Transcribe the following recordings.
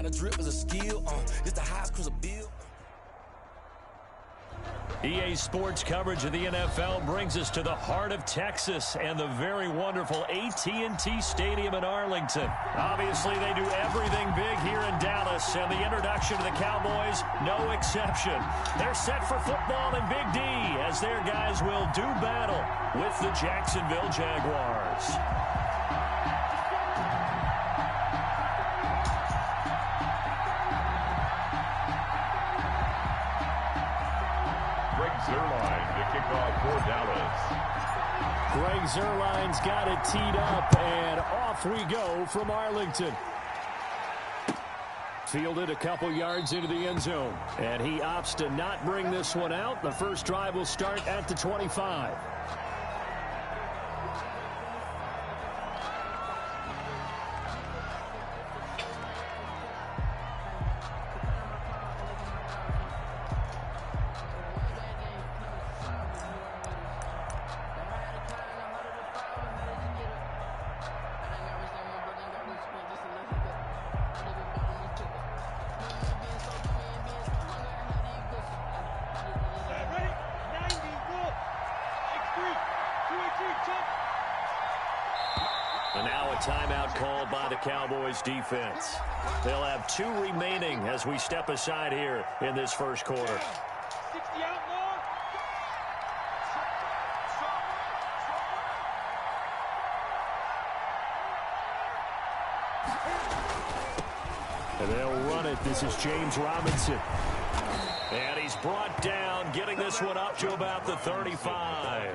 a drip is a skill. It's the highest cruiser bill. EA Sports coverage of the NFL brings us to the heart of Texas and the very wonderful AT&T Stadium in Arlington. Obviously, they do everything big here in Dallas, and the introduction to the Cowboys, no exception. They're set for football in Big D as their guys will do battle with the Jacksonville Jaguars. Zerline to kick off for Dallas. Greg Zerline's got it teed up, and off we go from Arlington. Fielded a couple yards into the end zone, and he opts to not bring this one out. The first drive will start at the 25. And now a timeout called by the Cowboys defense. They'll have 2 remaining as we step aside here in this first quarter. And they'll run it. This is James Robinson. And he's brought down, getting this one up to about the 35.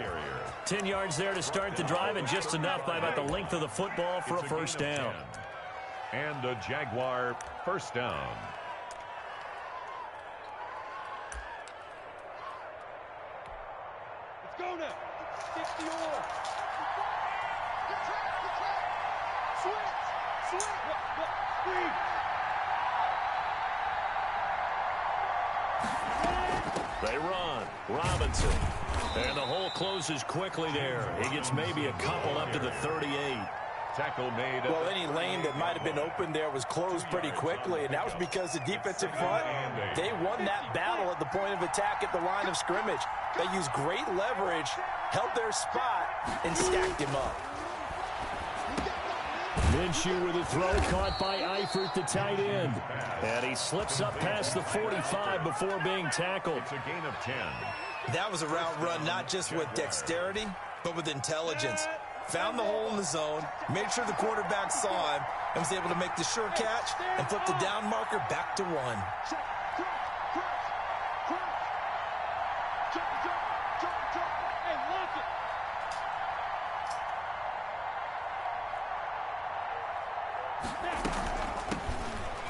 10 yards there to start the drive, and just enough by about the length of the football for a first down. And a Jaguar first down. Let's go now. 60 on. Switch. Speed. They run. Robinson. And the hole closes quickly there. He gets maybe a couple up to the 38. Tackle made. Well, any lane that might have been open there was closed pretty quickly, and that was because the defensive front, they won that battle at the point of attack at the line of scrimmage. They used great leverage, held their spot, and stacked him up. Minshew with a throw caught by Eifert, the tight end. And he slips up past the 45 before being tackled. It's a gain of 10. That was a route run not just with dexterity, but with intelligence. Found the hole in the zone, made sure the quarterback saw him, and was able to make the sure catch and flip the down marker back to 1.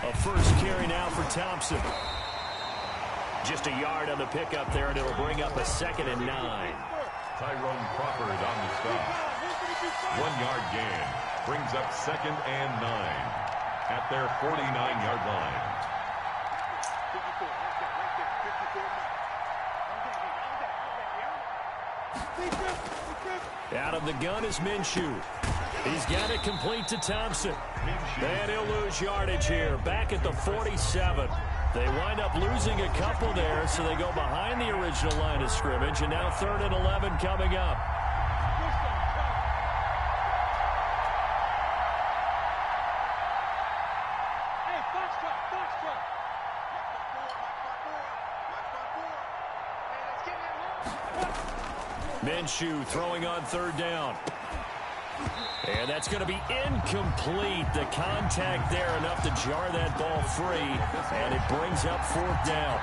A first carry now for Thompson. Just a yard on the pickup there, and it'll bring up a 2nd and 9. Tyrone Crawford on the stop. 1-yard gain. Brings up 2nd and 9 at their 49-yard line. Out of the gun is Minshew. He's got it complete to Thompson. And he'll lose yardage here, back at the 47. They wind up losing a couple there, so they go behind the original line of scrimmage, and now 3rd and 11 coming up. Minshew throwing on 3rd down. And that's going to be incomplete. The contact there enough to jar that ball free, and it brings up 4th down.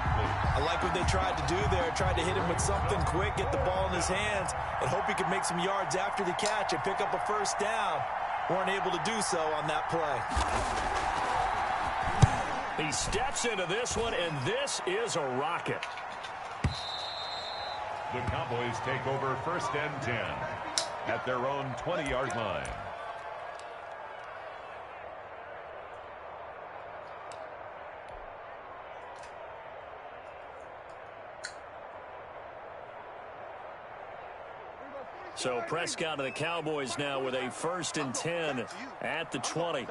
I like what they tried to do there. Tried to hit him with something quick, get the ball in his hands, and hope he could make some yards after the catch and pick up a first down. Weren't able to do so on that play. He steps into this one, and this is a rocket. The Cowboys take over 1st and 10 at their own 20-yard line. So Prescott and the Cowboys now with a 1st and 10 at the 20.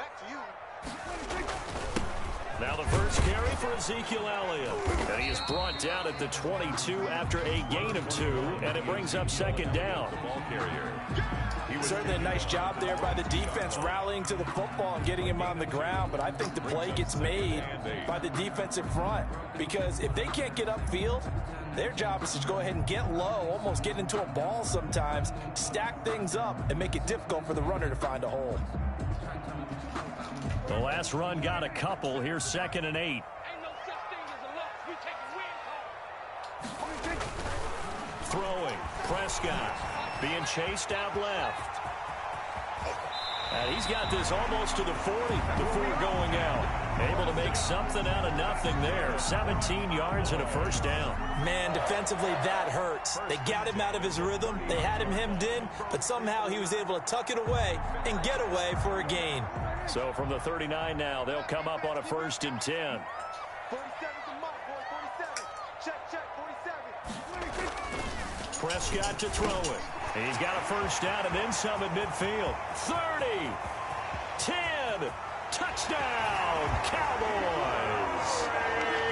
Now the first carry for Ezekiel Elliott. And he is brought down at the 22 after a gain of 2, and it brings up second down. Ball carrier. Certainly a nice job there by the defense rallying to the football and getting him on the ground, but I think the play gets made by the defensive front because if they can't get upfield, their job is to go ahead and get low, almost get into a ball sometimes, stack things up, and make it difficult for the runner to find a hole. The last run got a couple. Here's 2nd and 8. Ain't no such thing as a loss. We take a win. Throwing. Prescott being chased out left. And he's got this almost to the 40 before going out. Able to make something out of nothing there. 17 yards and a first down. Man, defensively, that hurts. They got him out of his rhythm. They had him hemmed in, but somehow he was able to tuck it away and get away for a gain. So from the 39 now, they'll come up on a 1st and 10. 47's a mark, boy. 47. Check, 47. Prescott to throw it. He's got a first down and then some at midfield. 30, 10, touchdown, Cowboys.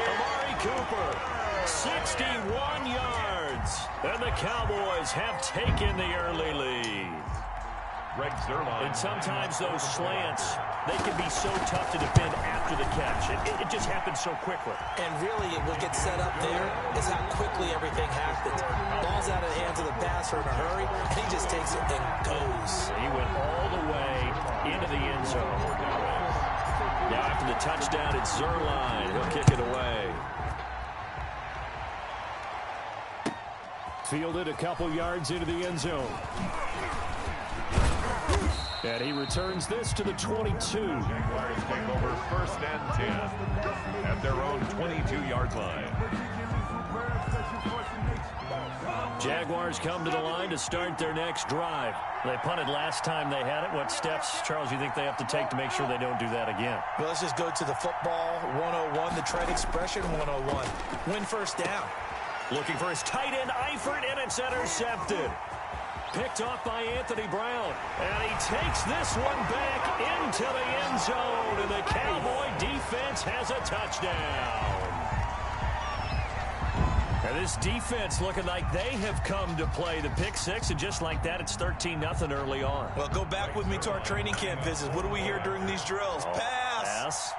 Amari Cooper, 61 yards. And the Cowboys have taken the early lead. And sometimes those slants, they can be so tough to defend after the catch. It just happens so quickly. And really, what gets set up there is how quickly everything happens. Ball's out of the hands of the passer in a hurry, and he just takes it and goes. He went all the way into the end zone. Now after the touchdown, it's Zerline. He'll kick it away. Fielded a couple yards into the end zone. And he returns this to the 22. Jaguars take over 1st and 10 at their own 22-yard line. Jaguars come to the line to start their next drive. They punted last time they had it. What steps, Charles, you think they have to take to make sure they don't do that again? Well, let's just go to the football 101, the trade expression 101. Win first down. Looking for his tight end, Eifert, and it's intercepted. Picked off by Anthony Brown. And he takes this one back into the end zone. And the Cowboy defense has a touchdown. And this defense looking like they have come to play the pick six. And just like that, it's 13-0 early on. Well, go back with me to our training camp visits. What do we hear during these drills? Pass.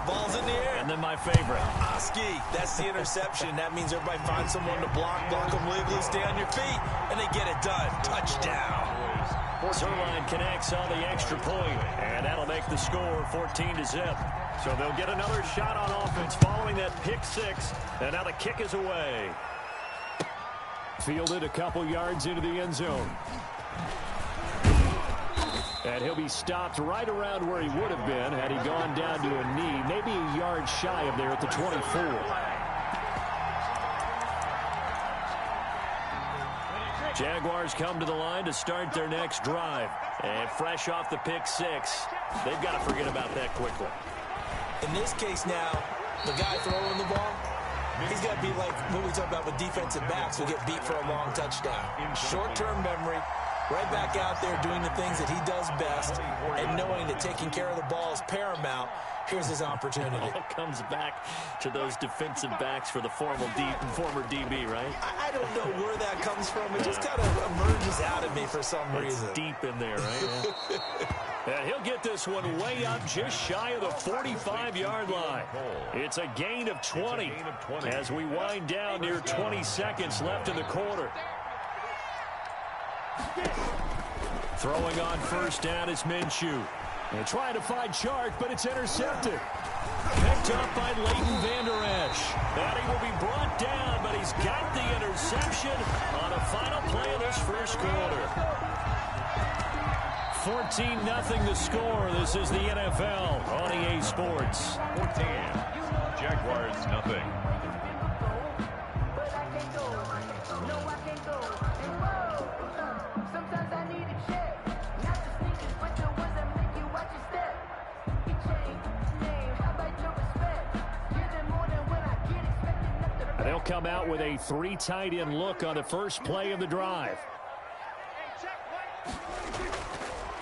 Ball's in the air. And then my favorite. Oski. That's the interception. That means everybody finds someone to block them legally, stay on your feet, and they get it done. Touchdown. Zerline connects on the extra point, and that'll make the score 14-0. So they'll get another shot on offense following that pick six, and now the kick is away. Fielded a couple yards into the end zone. And he'll be stopped right around where he would have been had he gone down to a knee, maybe a yard shy of there at the 24. Jaguars come to the line to start their next drive. And fresh off the pick six, they've got to forget about that quickly. In this case now, the guy throwing the ball, he's got to be like what we talk about with defensive backs who get beat for a long touchdown. Short-term memory, right back out there doing the things that he does best, and knowing that taking care of the ball is paramount. Here's his opportunity. It all comes back to those defensive backs for the former DB, right? I don't know where that comes from. It just kind of emerges out of me for some reason. It's deep in there, right? And he'll get this one way up just shy of the 45-yard line. It's a gain of 20 as we wind down near 20 seconds left in the quarter. Throwing on first down is Minshew. They're trying to find Chark, but it's intercepted. Picked up by Leighton Vander Esch. And he will be brought down, but he's got the interception on a final play of this first quarter. 14-0 the score. This is the NFL on EA Sports. 14. Jaguars nothing. They'll come out with a 3 tight end look on the first play of the drive.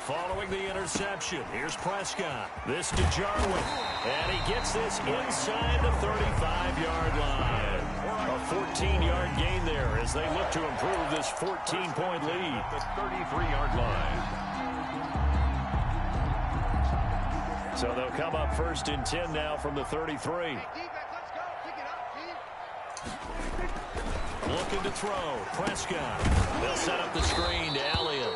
following the interception. Here's Prescott. This to Jarwin. And he gets this inside the 35-yard line. A 14-yard gain there as they look to improve this 14-point lead. The 33-yard line. So they'll come up 1st and 10 now from the 33. Looking to throw. Prescott. They'll set up the screen to Elliott.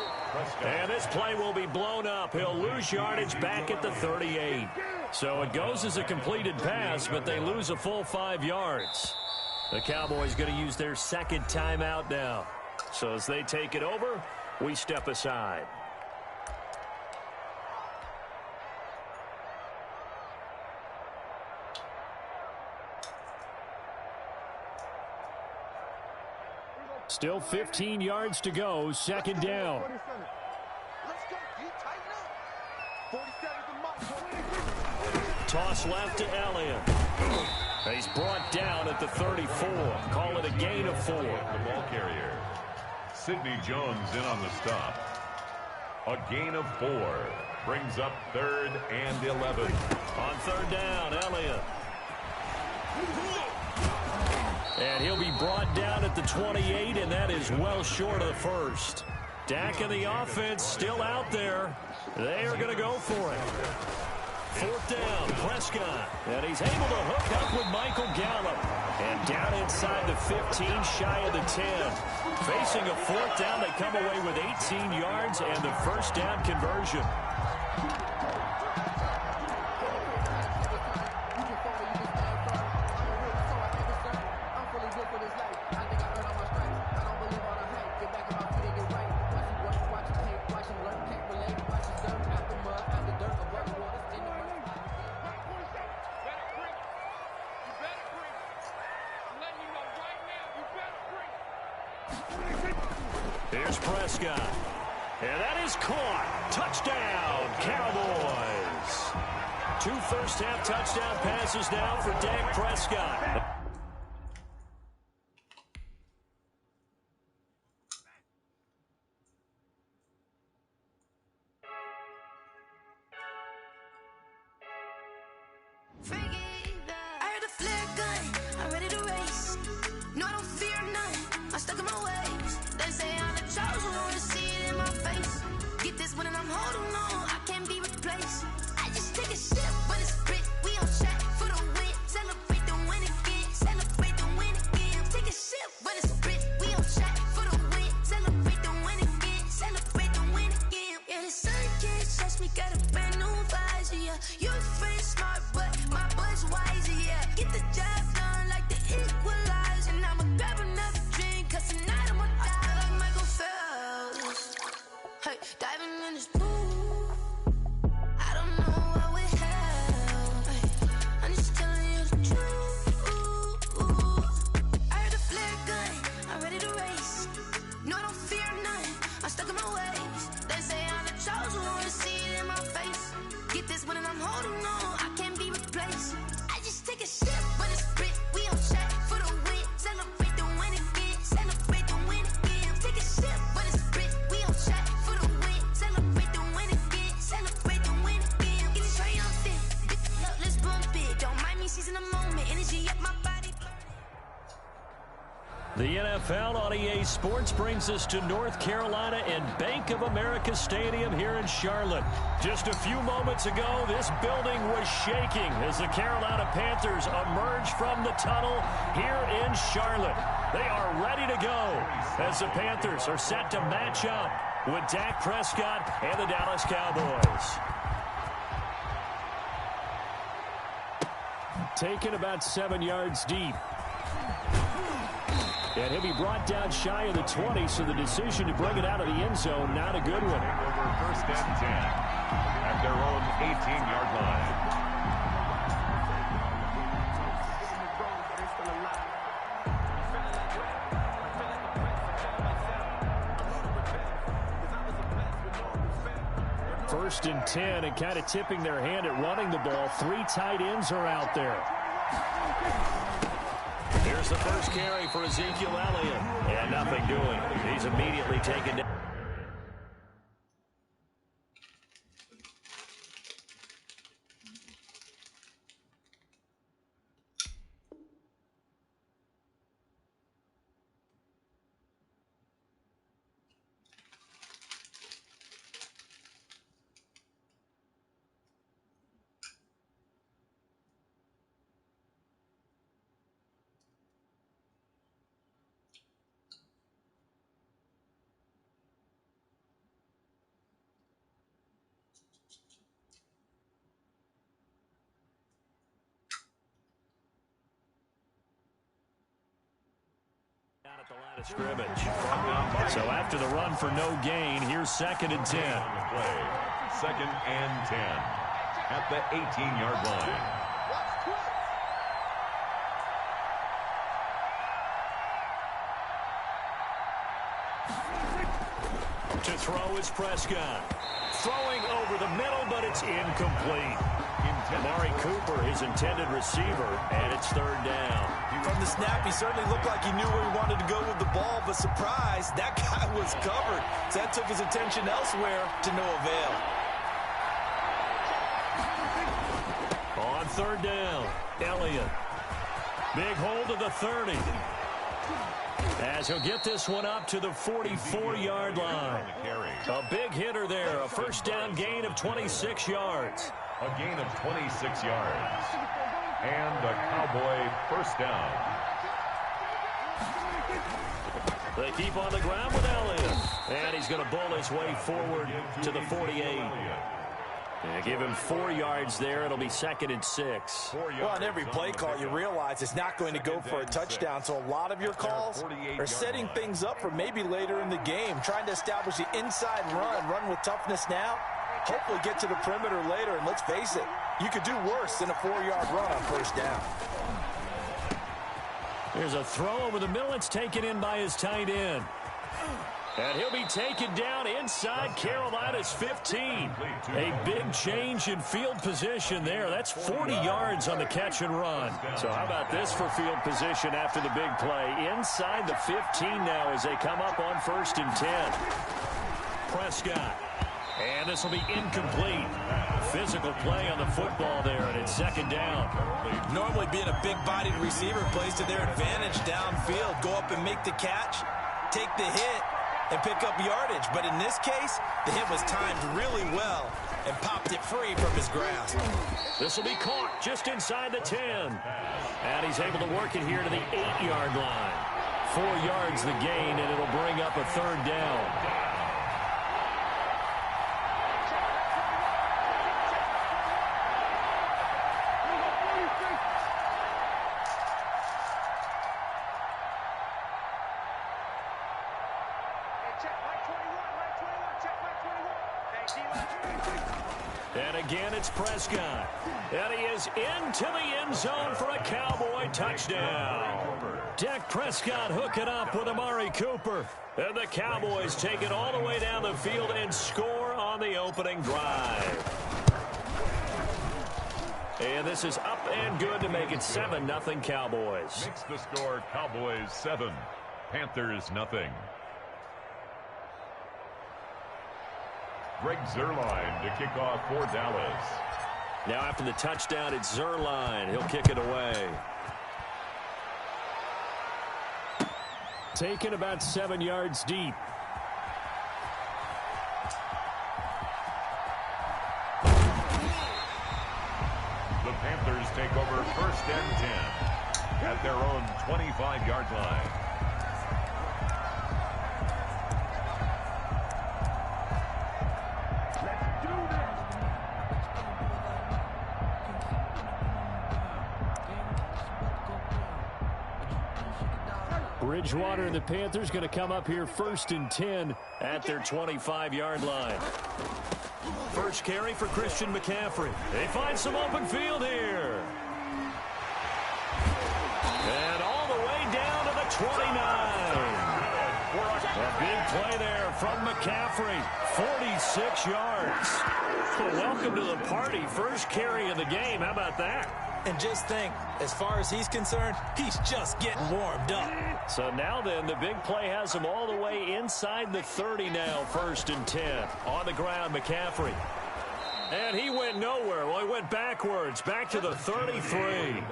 And this play will be blown up. He'll lose yardage back at the 38. So it goes as a completed pass, but they lose a full 5 yards. The Cowboys going to use their second timeout now. So as they take it over, we step aside. Still 15 yards to go, 2nd down. Toss left to Elliott. He's brought down at the 34. Call it a gain of 4. The ball carrier. Sidney Jones in on the stop. A gain of 4. Brings up 3rd and 11. On 3rd down, Elliott. And he'll be brought down at the 28, and that is well short of the 1st. Dak and the offense still out there. They are going to go for it. 4th down, Prescott. And he's able to hook up with Michael Gallup. And down inside the 15, shy of the 10. Facing a 4th down, they come away with 18 yards and the 1st down conversion. Here's Prescott. And that is caught. Touchdown, Cowboys. 2 first-half touchdown passes now for Dak Prescott. The NFL on EA Sports brings us to North Carolina and Bank of America Stadium here in Charlotte. Just a few moments ago, this building was shaking as the Carolina Panthers emerged from the tunnel here in Charlotte. They are ready to go as the Panthers are set to match up with Dak Prescott and the Dallas Cowboys. Taken about 7 yards deep. And he'll be brought down shy of the 20, so the decision to bring it out of the end zone, not a good one. Over 1st and 10 at their own 18-yard line. First and 10, and kind of tipping their hand at running the ball. 3 tight ends are out there. Here's the first carry for Ezekiel Elliott. And nothing doing. He's immediately taken down. Scrimmage. So after the run for no gain, here's 2nd and 10. Play. 2nd and 10 at the 18-yard line. To throw is Prescott. Throwing over the middle, but it's incomplete. Amari Cooper, his intended receiver, and it's 3rd down. From the snap, he certainly looked like he knew where he wanted to go with the ball, but surprise, that guy was covered. So that took his attention elsewhere to no avail. On 3rd down, Elliott. Big hold of the 30. As he'll get this one up to the 44-yard line. A big hitter there, a 1st down gain of 26 yards. A gain of 26 yards. And a Cowboy 1st down. They keep on the ground with Elliott. And he's going to bull his way forward to the 48. And give him 4 yards there. It'll be 2nd and 6. Well, on every play call, you realize it's not going to go for a touchdown. So a lot of your calls are setting things up for maybe later in the game, trying to establish the inside run with toughness now. Hopefully get to the perimeter later, and let's face it, you could do worse than a 4-yard run on 1st down. There's a throw over the middle. It's taken in by his tight end. And he'll be taken down inside Carolina's 15. A big change in field position there. That's 40 yards on the catch and run. So how about this for field position after the big play? Inside the 15 now as they come up on 1st and 10. Prescott. And this will be incomplete. Physical play on the football there, and it's 2nd down. Normally being a big-bodied receiver plays to their advantage downfield. Go up and make the catch, take the hit, and pick up yardage. But in this case, the hit was timed really well and popped it free from his grasp. This will be caught just inside the 10. And he's able to work it here to the 8-yard line. 4 yards the gain, and it'll bring up a 3rd down. And again, it's Prescott. And he is into the end zone for a Cowboy touchdown. Dak Prescott hooking up with Amari Cooper. And the Cowboys take it all the way down the field and score on the opening drive. And this is up and good to make it 7-0 Cowboys. Makes the score Cowboys 7, Panthers 0. Greg Zuerlein to kick off for Dallas. Now after the touchdown, it's Zuerlein. He'll kick it away. Taken about 7 yards deep. The Panthers take over 1st and 10 at their own 25-yard line. Bridgewater and the Panthers going to come up here 1st and 10 at their 25-yard line. First carry for Christian McCaffrey. They find some open field here. And all the way down to the 29. A big play there from McCaffrey. 46 yards. Well, welcome to the party. First carry of the game. How about that? And just think, as far as he's concerned, he's just getting warmed up. So now then, the big play has him all the way inside the 30 now, 1st and 10. On the ground, McCaffrey. And he went nowhere. Well, he went backwards, back to the 33.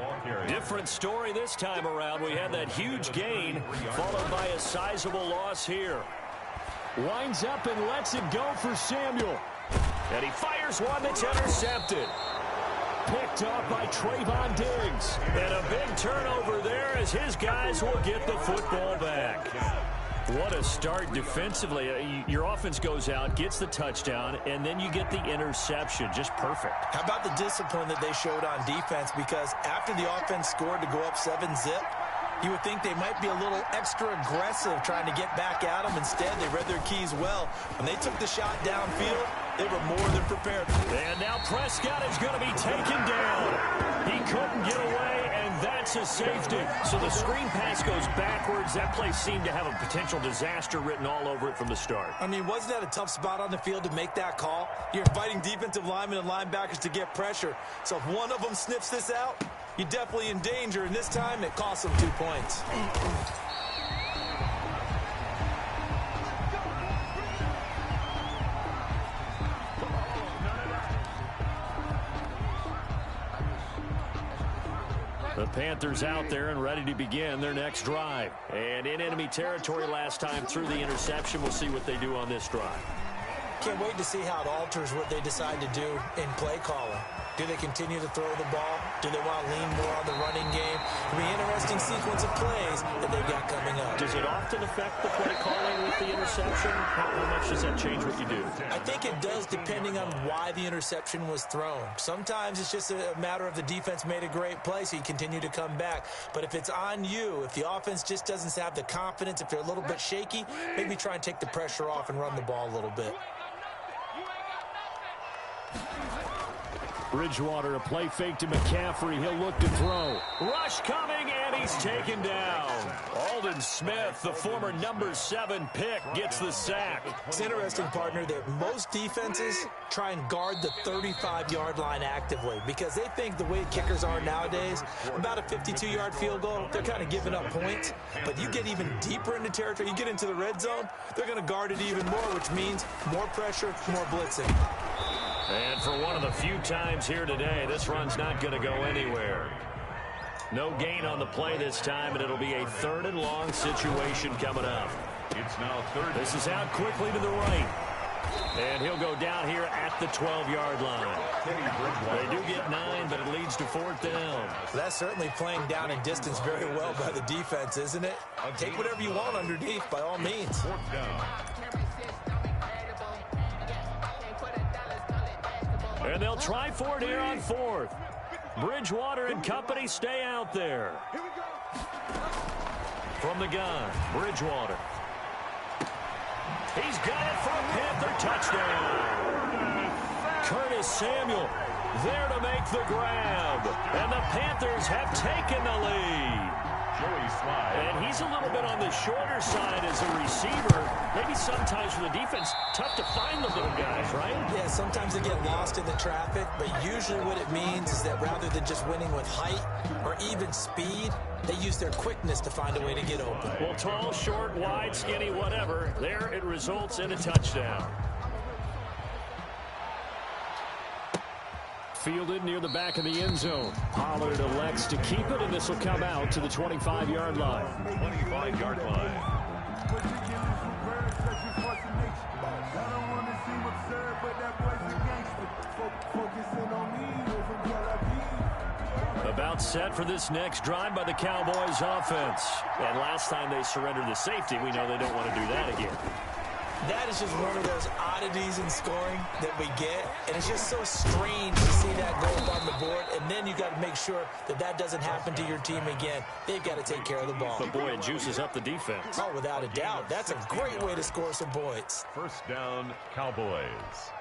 Different story this time around. We had that huge gain, followed by a sizable loss here. Winds up and lets it go for Samuel. And he fires one that's intercepted. Picked up by Trayvon Diggs. And a big turnover there as his guys will get the football back. What a start defensively. Your offense goes out, gets the touchdown, and then you get the interception. Just perfect. How about the discipline that they showed on defense? Because after the offense scored to go up 7-0, You would think they might be a little extra aggressive trying to get back at them. Instead, they read their keys well. When they took the shot downfield, they were more than prepared. And now Prescott is going to be taken down. He couldn't get away, and that's a safety. So the screen pass goes backwards. That play seemed to have a potential disaster written all over it from the start. I mean, wasn't that a tough spot on the field to make that call? You're inviting defensive linemen and linebackers to get pressure. So if one of them sniffs this out, you're definitely in danger, and this time it costs them 2 points. The Panthers out there and ready to begin their next drive. And in enemy territory last time through the interception. We'll see what they do on this drive. Can't wait to see how it alters what they decide to do in play calling. Do they continue to throw the ball? Do they want to lean more on the running game? It'll be an interesting sequence of plays that they've got coming up. Does it often affect the play calling with the interception? How much does that change what you do? I think it does, depending on why the interception was thrown. Sometimes it's just a matter of the defense made a great play, so you continue to come back. But if it's on you, if the offense just doesn't have the confidence, if they're a little bit shaky, maybe try and take the pressure off and run the ball a little bit. Bridgewater, a play fake to McCaffrey. He'll look to throw. Rush coming, and he's taken down. Aldon Smith, the former number 7 pick, gets the sack. It's interesting, partner, that most defenses try and guard the 35-yard line actively because they think the way kickers are nowadays, about a 52-yard field goal, they're kind of giving up points. But you get even deeper into territory, you get into the red zone, they're going to guard it even more, which means more pressure, more blitzing. And for one of the few times here today, this run's not going to go anywhere. No gain on the play this time, and it'll be a 3rd and long situation coming up. It's now 3rd. This is out quickly to the right. And he'll go down here at the 12-yard line. They do get 9, but it leads to 4th down. That's certainly playing down in distance very well by the defense, isn't it? Take whatever you want underneath, by all means. 4th down. And they'll try for it here on 4th. Bridgewater and company stay out there. From the gun, Bridgewater. He's got it for a Panther touchdown. Curtis Samuel there to make the grab. And the Panthers have taken the lead. Joey Slide. And he's a little bit on the shorter side as a receiver. Maybe sometimes for the defense, tough to find the little guys, right? Yeah, sometimes they get lost in the traffic, but usually what it means is that rather than just winning with height or even speed, they use their quickness to find a way to get open. Well, tall, short, wide, skinny, whatever, there it results in a touchdown. Fielded near the back of the end zone. Pollard elects to keep it, and this will come out to the 25-yard line. 25-yard line. About set for this next drive by the Cowboys offense. And last time they surrendered the safety, we know they don't want to do that again. That is just one of those oddities in scoring that we get, and it's just so strange to see that go up on the board, and then you got to make sure that that doesn't happen to your team again. They've got to take care of the ball. But boy, it juices up the defense. Oh, without a doubt. That's a great way to score some points. 1st down, Cowboys.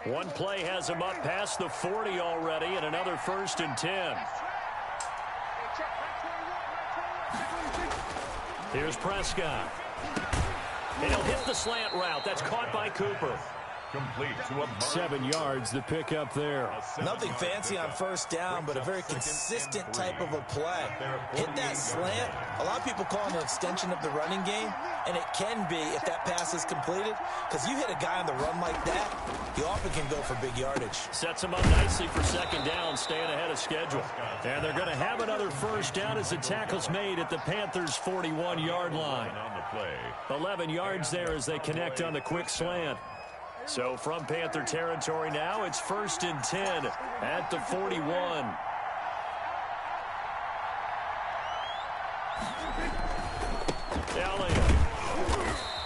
One play has him up past the 40 already, and another 1st and 10. Here's Prescott. And he'll hit the slant route. That's caught by Cooper. Complete to a 7 yards, the pickup there. Nothing fancy on 1st down, but a very consistent type of a play. Hit that slant. A lot of people call it an extension of the running game, and it can be if that pass is completed, because you hit a guy on the run like that, he often can go for big yardage. Sets him up nicely for 2nd down, staying ahead of schedule. And they're going to have another 1st down as the tackle's made at the Panthers' 41-yard line. 11 yards there as they connect on the quick slant. So from Panther territory now, it's 1st and 10 at the 41. Elliott.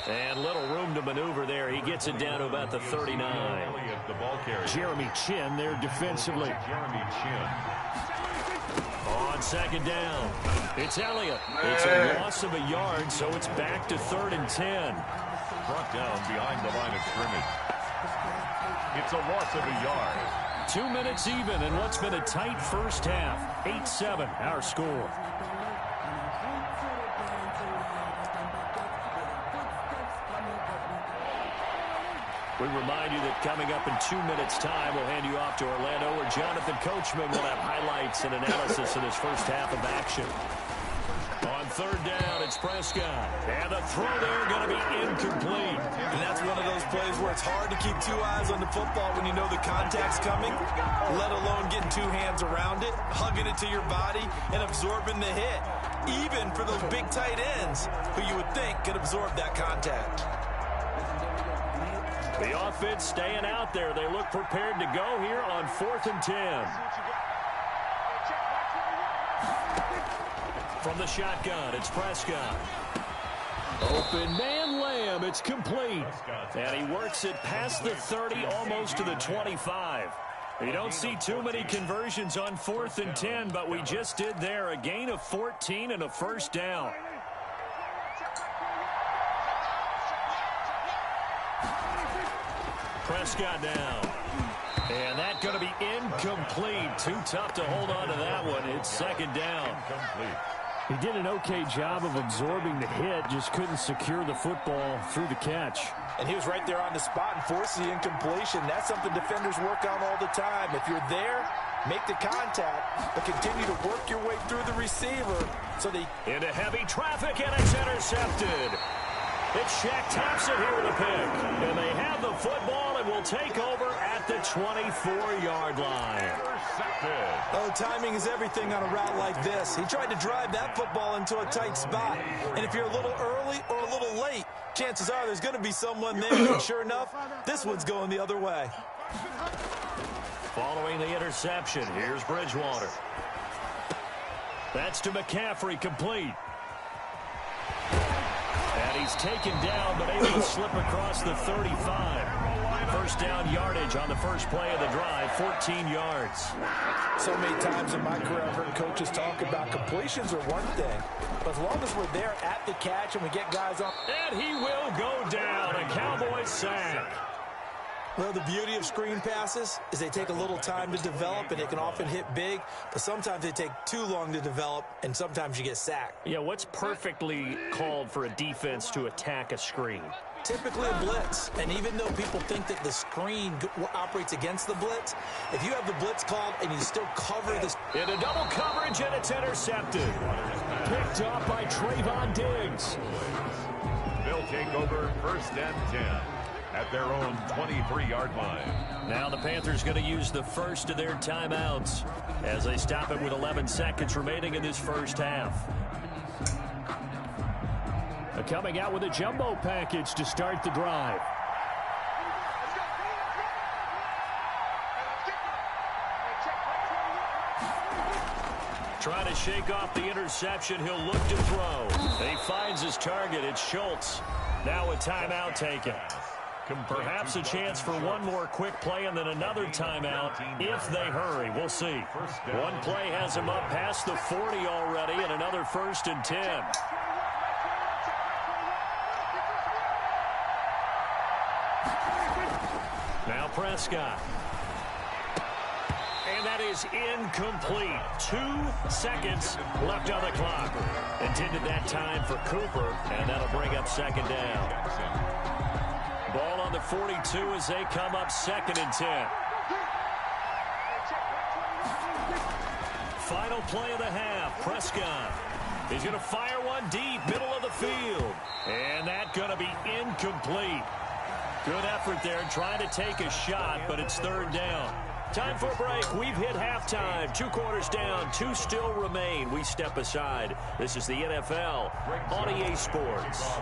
And little room to maneuver there. He gets it down to about the 39. The ball carrier. Jeremy Chin there defensively. Jeremy Chin. On second down, it's Elliott. It's a loss of a yard, so it's back to 3rd and 10. Brought down behind the line of scrimmage. It's a loss of a yard. 2 minutes even in what's been a tight first half. 8-7, our score. We remind you that coming up in 2 minutes' time, we'll hand you off to Orlando, where Jonathan Coachman will have highlights and analysis in his first half of action. On third down, it's Prescott. And the throw there going to be incomplete. And that's one of those plays where it's hard to keep 2 eyes on the football when you know the contact's coming, let alone getting 2 hands around it, hugging it to your body, and absorbing the hit, even for those big tight ends who you would think could absorb that contact. The offense staying out there. They look prepared to go here on 4th and 10. From the shotgun, it's Prescott. Open man Lamb. It's complete. And he works it past the 30, almost to the 25. You don't see too many conversions on 4th and 10, but we just did there. A gain of 14 and a first down. Prescott down. And that's going to be incomplete. Too tough to hold on to that one. It's second down. He did an okay job of absorbing the hit, just couldn't secure the football through the catch. And he was right there on the spot and forced the incompletion. That's something defenders work on all the time. If you're there, make the contact, but continue to work your way through the receiver. So they into heavy traffic, and it's intercepted. It's Shaq Thompson here with a pick. And they have the football and will take over at the 24-yard line. Oh, timing is everything on a route like this. He tried to drive that football into a tight spot. And if you're a little early or a little late, chances are there's going to be someone there. And sure enough, this one's going the other way. Following the interception, here's Bridgewater. That's to McCaffrey, complete. And he's taken down, but able to slip across the 35. First down yardage on the first play of the drive, 14 yards. So many times in my career I've heard coaches talk about completions are one thing, but as long as we're there at the catch and we get guys on. And he will go down, a Cowboys sack. Well, the beauty of screen passes is they take a little time to develop, and they can often hit big, but sometimes they take too long to develop, and sometimes you get sacked. Yeah, what's perfectly called for a defense to attack a screen? Typically a blitz, and even though people think that the screen operates against the blitz, if you have the blitz called and you still cover this. Into double coverage, and it's intercepted. Picked up by Trayvon Diggs. They'll take over 1st and 10. At their own 23-yard line. Now the Panthers going to use the first of their timeouts as they stop it with 11 seconds remaining in this first half. Coming out with a jumbo package to start the drive. Trying to shake off the interception. He'll look to throw. He finds his target. It's Schultz. Now a timeout taken. Perhaps a chance for one more quick play and then another timeout if they hurry. We'll see. One play has him up past the 40 already, and another 1st and 10. Now Prescott. And that is incomplete. 2 seconds left on the clock. Intended that time for Cooper, and that'll bring up second down. Ball on the 42 as they come up 2nd and 10. Final play of the half. Prescott. He's going to fire one deep, middle of the field. And that's going to be incomplete. Good effort there trying to take a shot, but it's 3rd down. Time for a break. We've hit halftime. 2 quarters down. 2 still remain. We step aside. This is the NFL on EA Sports.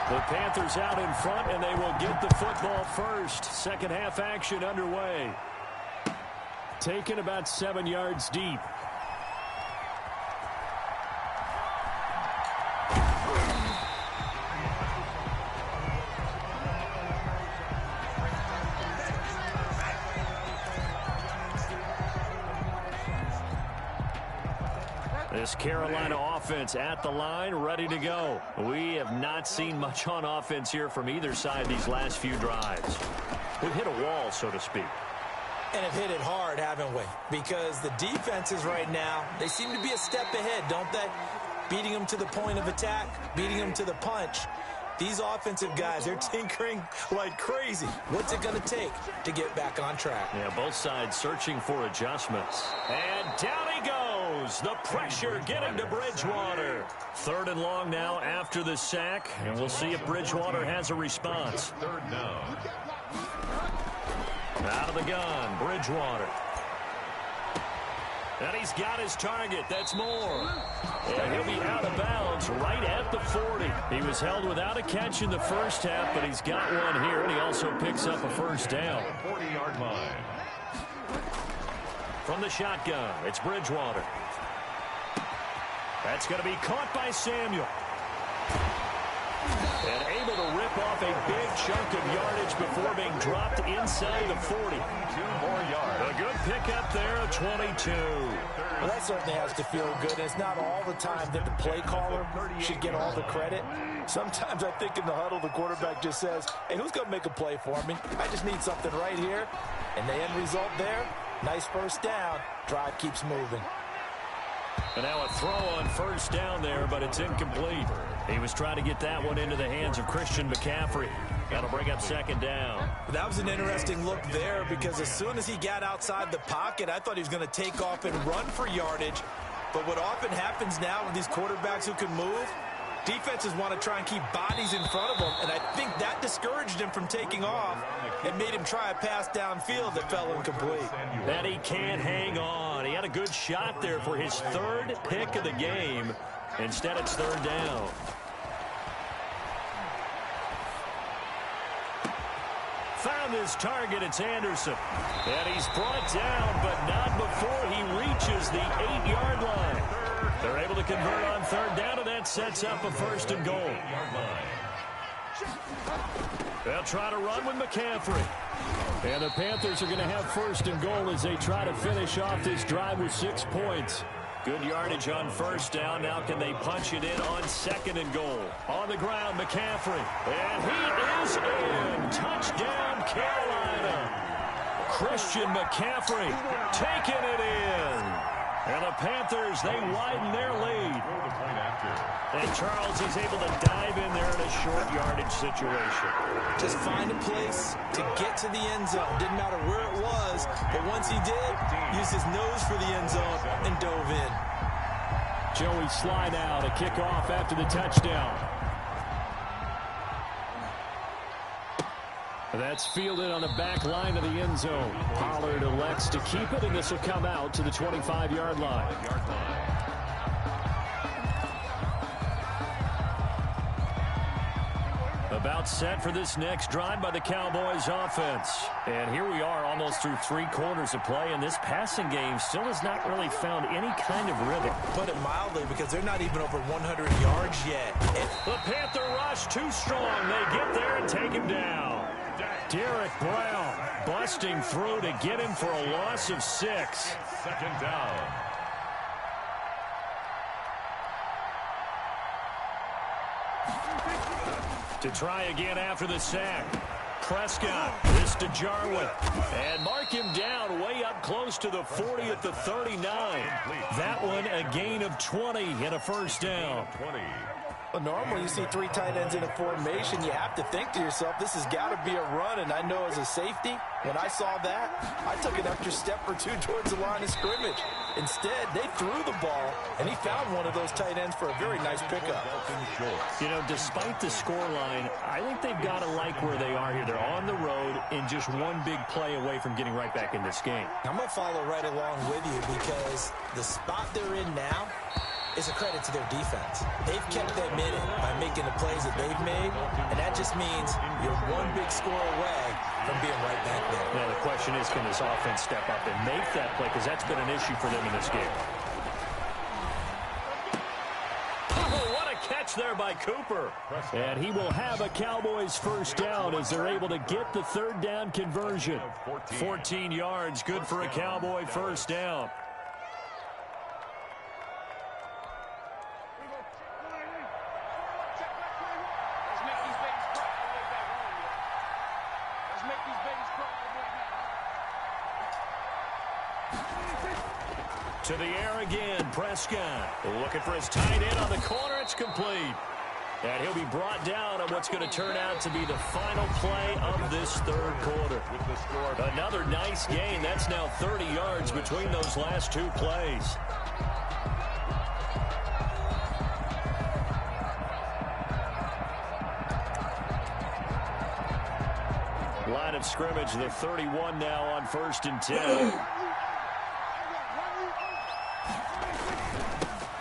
The Panthers out in front, and they will get the football first. Second half action underway. Taken about 7 yards deep. This Carolina offense at the line, ready to go. We have not seen much on offense here from either side these last few drives. We've hit a wall, so to speak. And have hit it hard, haven't we? Because the defenses right now, they seem to be a step ahead, don't they? Beating them to the point of attack, beating them to the punch. These offensive guys, they're tinkering like crazy. What's it going to take to get back on track? Yeah, both sides searching for adjustments. And down he goes. The pressure getting to Bridgewater. 3rd and long now after the sack. And we'll see if Bridgewater has a response. 3rd down. Out of the gun, Bridgewater. And he's got his target. That's more. And he'll be out of bounds right at the 40. He was held without a catch in the first half, but he's got one here, and he also picks up a first down. 40-yard line. From the shotgun, it's Bridgewater. That's going to be caught by Samuel. And able to rip off a big chunk of yardage before being dropped inside the 40. 2 more yards. A good pickup there at 22. Well, that certainly has to feel good. It's not all the time that the play caller should get all the credit. Sometimes I think in the huddle, the quarterback just says, hey, who's going to make a play for me? I just need something right here. And the end result there, nice first down. Drive keeps moving. And now a throw on first down there, but it's incomplete. He was trying to get that one into the hands of Christian McCaffrey. That'll bring up 2nd down. That was an interesting look there because as soon as he got outside the pocket, I thought he was going to take off and run for yardage. But what often happens now with these quarterbacks who can move, defenses want to try and keep bodies in front of them, and I think that discouraged him from taking off and made him try a pass downfield that fell incomplete. And he can't hang on. He had a good shot there for his 3rd pick of the game. Instead, it's 3rd down. Found his target. It's Anderson. And he's brought down, but not before he reaches the 8-yard line. They're able to convert on 3rd down, and that sets up a 1st and goal. They'll try to run with McCaffrey. And the Panthers are going to have 1st and goal as they try to finish off this drive with 6 points. Good yardage on 1st down. Now can they punch it in on 2nd and goal? On the ground, McCaffrey. And he is in. Touchdown, Carolina. Christian McCaffrey taking it in. And the Panthers, they widen their lead. And Charles, he's able to dive in there in a short yardage situation. Just find a place to get to the end zone. Didn't matter where it was, but once he did, used his nose for the end zone and dove in. Joey Sly now to kick off after the touchdown. That's fielded on the back line of the end zone. Pollard elects to keep it, and this will come out to the 25-yard line. About set for this next drive by the Cowboys offense. And here we are almost through 3 quarters of play, and this passing game still has not really found any kind of rhythm. Put it mildly, because they're not even over 100 yards yet. The Panther rush too strong. They get there and take him down. Derek Brown busting through to get him for a loss of 6. 2nd down. To try again after the sack. Prescott, this to Jarwin. And mark him down way up close to the 40 at the 39. That one a gain of 20 and a 1st down. 20. Well, normally you see 3 tight ends in a formation, you have to think to yourself, this has got to be a run. And I know as a safety, when I saw that, I took an extra step or 2 towards the line of scrimmage. Instead, they threw the ball, and he found one of those tight ends for a very nice pickup. You know, despite the scoreline, I think they've got to like where they are here. They're on the road and just one big play away from getting right back in this game. I'm going to follow right along with you because the spot they're in now is a credit to their defense. They've kept them in it by making the plays that they've made, and that just means you're one big score away from being right back there. Now the question is, can this offense step up and make that play? Because that's been an issue for them in this game. Oh, what a catch there by Cooper. And he will have a Cowboys 1st down as they're able to get the 3rd down conversion. 14 yards, good for a Cowboy 1st down. To the air again, Prescott. Looking for his tight end on the corner. It's complete. And he'll be brought down on what's going to turn out to be the final play of this third quarter. Another nice gain. That's now 30 yards between those last two plays. Line of scrimmage, the 31 now on 1st and 10.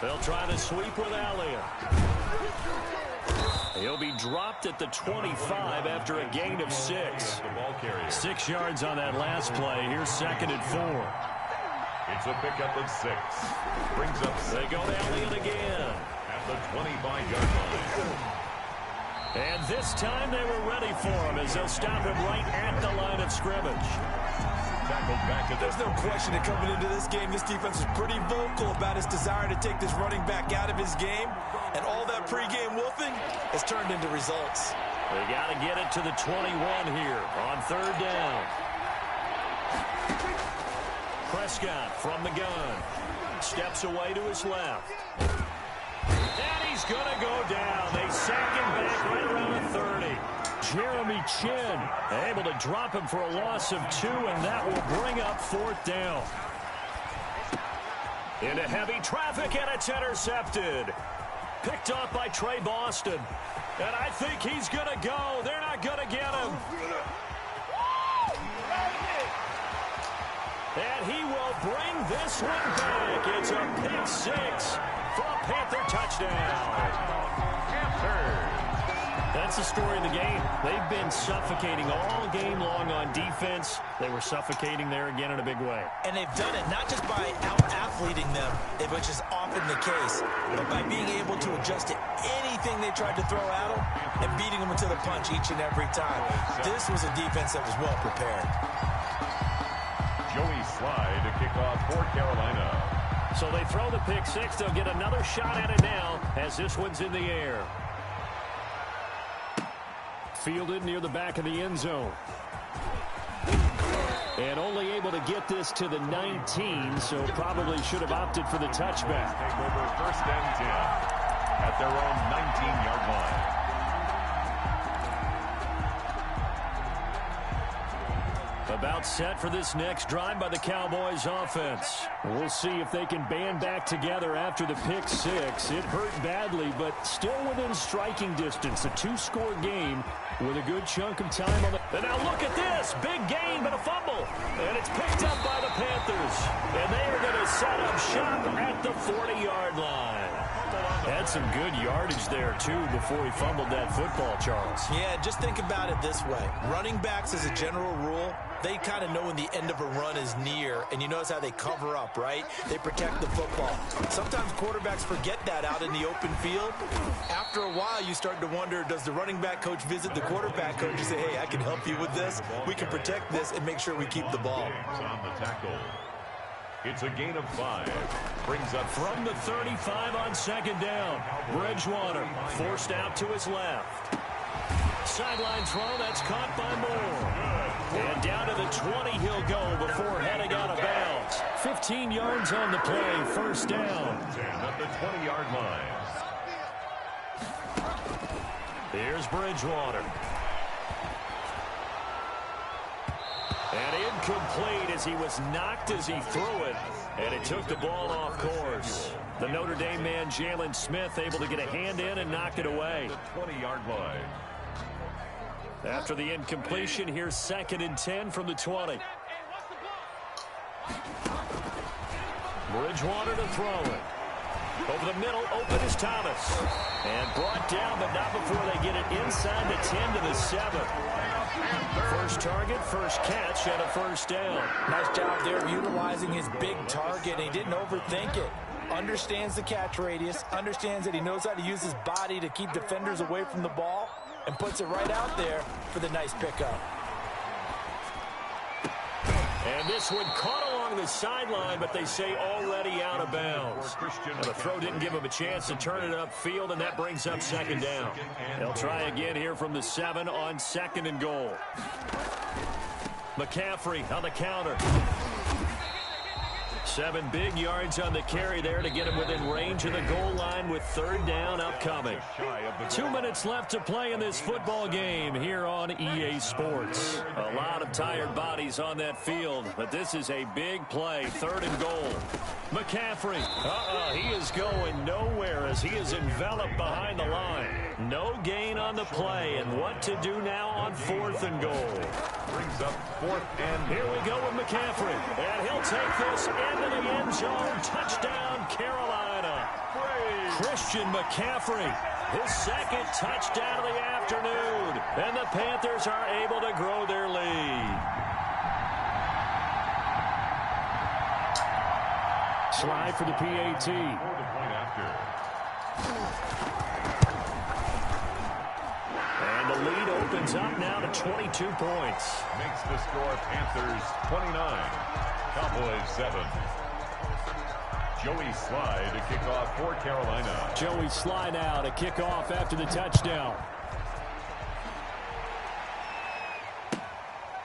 They'll try to sweep with Elliott. He'll be dropped at the 25 after a gain of 6. 6 yards on that last play. Here's 2nd and 4. It's a pickup of 6. Brings up 6. They go to Elliott again. At the 25-yard line. And this time they were ready for him as they'll stop him right at the line of scrimmage. Tackled back to There's no question that coming into this game, this defense was pretty vocal about its desire to take this running back out of his game. And all that pregame wolfing has turned into results. They got to get it to the 21 here on 3rd down. Prescott from the gun. Steps away to his left. And he's going to go down. They sack him back right around the 30. Jeremy Chin able to drop him for a loss of 2, and that will bring up 4th down. Into heavy traffic, and it's intercepted. Picked off by Trey Boston. And I think he's going to go. They're not going to get him. And he will bring this one back. It's a pick 6 for a Panther touchdown. That's the story of the game. They've been suffocating all game long on defense. They were suffocating there again in a big way. And they've done it not just by out-athleting them, which is often the case, but by being able to adjust to anything they tried to throw at them and beating them into the punch each and every time. This was a defense that was well prepared. Joey Slye to kick off for Carolina. So they throw the pick 6. They'll get another shot at it now as this one's in the air. Fielded near the back of the end zone. And only able to get this to the 19, so probably should have opted for the touchback. Take over 1st and 10 at their own 19-yard line. About set for this next drive by the Cowboys offense. We'll see if they can band back together after the pick 6. It hurt badly, but still within striking distance. A 2-score game with a good chunk of time on the... And now look at this. Big gain, but a fumble. And it's picked up by the Panthers. And they are going to set up shop at the 40-yard line. Had some good yardage there, too, before he fumbled that football, Charles. Yeah, just think about it this way. Running backs, as a general rule, they kind of know when the end of a run is near, and you notice how they cover up, right? They protect the football. Sometimes quarterbacks forget that out in the open field. After a while, you start to wonder, does the running back coach visit the quarterback coach and say, hey, I can help you with this. We can protect this and make sure we keep the ball. On the tackle. It's a gain of 5. Brings up from the 35 on 2nd down. Bridgewater forced out to his left. Sideline throw, that's caught by Moore. And down to the 20 he'll go before heading out of bounds. 15 yards on the play, 1st down. At the 20-yard line. Here's Bridgewater. And incomplete as he was knocked as he threw it. And it took the ball off course. The Notre Dame man, Jalen Smith, able to get a hand in and knock it away. The 20-yard line. After the incompletion, here's 2nd and 10 from the 20. Bridgewater to throw it. Over the middle, open is Thomas. And brought down, but not before they get it inside the 10 to the 7. First target, first catch, and a 1st down. Nice job there of utilizing his big target. He didn't overthink it. Understands the catch radius, understands that he knows how to use his body to keep defenders away from the ball, and puts it right out there for the nice pickup. And this one caught along the sideline, but they say already out of bounds. Now the throw didn't give him a chance to turn it upfield, and that brings up 2nd down. They'll try again here from the 7 on 2nd and goal. McCaffrey on the counter. 7 big yards on the carry there to get him within range of the goal line with 3rd down upcoming. 2 minutes left to play in this football game here on EA Sports. A lot of tired bodies on that field, but this is a big play. 3rd and goal. McCaffrey. He is going nowhere as he is enveloped behind the line. No gain on the play, and what to do now on 4th and goal. Brings up 4th and here we go with McCaffrey, and he'll take this into the end zone. Touchdown, Carolina. Christian McCaffrey, his 2nd touchdown of the afternoon, and the Panthers are able to grow their lead. Slide for the PAT. And the lead opens up now to 22 points. Makes the score Panthers 29, Cowboys 7. Joey Slye to kick off for Carolina. Joey Slye now to kick off after the touchdown.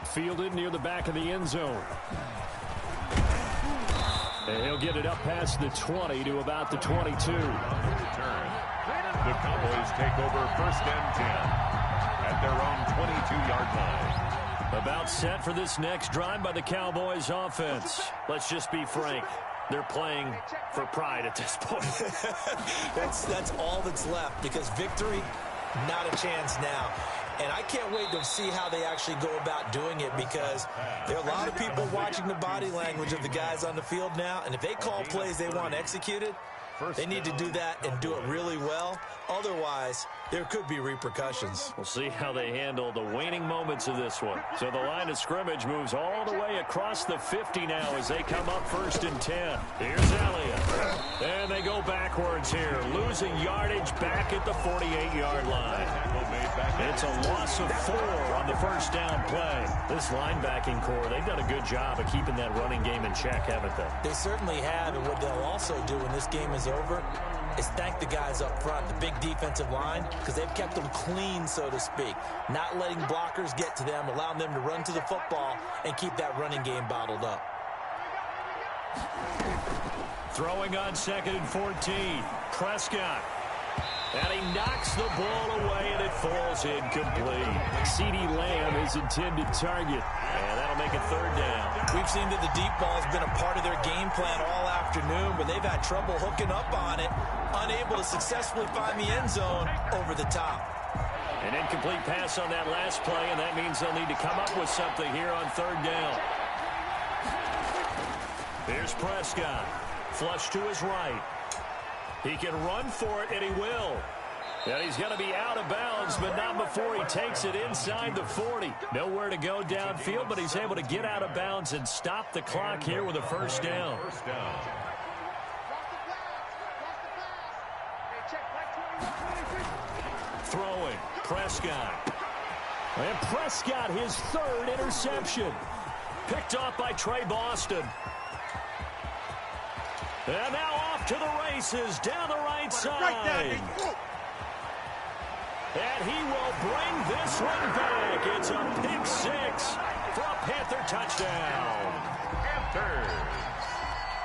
Fielded near the back of the end zone. And he'll get it up past the 20 to about the 22. The Cowboys take over 1st and 10 at their own 22-yard line. About set for this next drive by the Cowboys offense. Let's just be frank. They're playing for pride at this point. That's all that's left, because victory, not a chance now. And I can't wait to see how they actually go about doing it, because there are a lot of people watching the body language of the guys on the field now, and if they call plays they want executed, they need to do that and do it really well. Otherwise, there could be repercussions. We'll see how they handle the waning moments of this one. So the line of scrimmage moves all the way across the 50 now as they come up 1st and 10. Here's Elliott. And they go backwards here, losing yardage back at the 48-yard line. It's a loss of 4 on the 1st down play. This linebacking core, they've done a good job of keeping that running game in check, haven't they? They certainly have, and what they'll also do when this game is over is thank the guys up front, the big defensive line, because they've kept them clean, so to speak, not letting blockers get to them, allowing them to run to the football and keep that running game bottled up. Throwing on 2nd and 14. Prescott. And he knocks the ball away, and it falls incomplete. CeeDee Lamb is intended target, and that'll make it 3rd down. We've seen that the deep ball has been a part of their game plan all afternoon, but they've had trouble hooking up on it, unable to successfully find the end zone over the top. An incomplete pass on that last play, and that means they'll need to come up with something here on 3rd down. Here's Prescott. Flush to his right. He can run for it, and he will. And he's going to be out of bounds, but not before he takes it inside the 40. Nowhere to go downfield, but he's able to get out of bounds and stop the clock here with a 1st down. Throwing, Prescott. And Prescott, his 3rd interception. Picked off by Trey Boston. And now off to the races down the right side. And he will bring this one back. It's a pick 6 for a Panther touchdown. Panthers.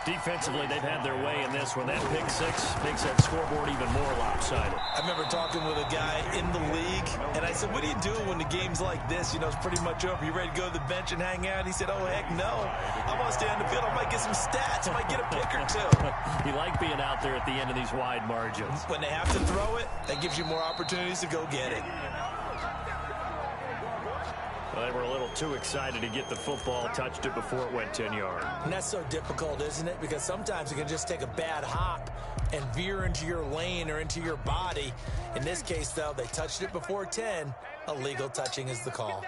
Defensively, they've had their way in this one. That pick 6 makes that scoreboard even more lopsided. I remember talking with a guy in the league, and I said, what do you do when the game's like this? You know, it's pretty much over. You ready to go to the bench and hang out? He said, oh, heck no. I want to stay on the field. I might get some stats. I might get a pick or 2. You like being out there at the end of these wide margins. When they have to throw it, that gives you more opportunities to go get it. Well, they were a little too excited to get the football, touched it before it went 10 yards. And that's so difficult, isn't it? Because sometimes you can just take a bad hop and veer into your lane or into your body. In this case, though, they touched it before 10. Illegal touching is the call.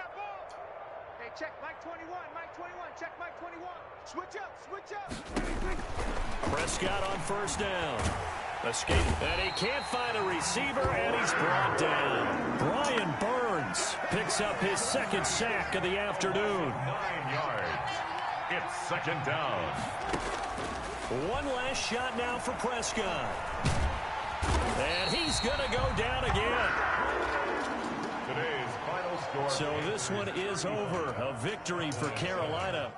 Hey, check Mike 21, Mike 21, check Mike 21. Switch up, switch up. Prescott on 1st down. Escape. And he can't find a receiver, and he's brought down. Brian Burns picks up his 2nd sack of the afternoon. 9 yards. It's 2nd down. One last shot now for Prescott. And he's going to go down again. Today's final score. So this one is over. A victory for Carolina.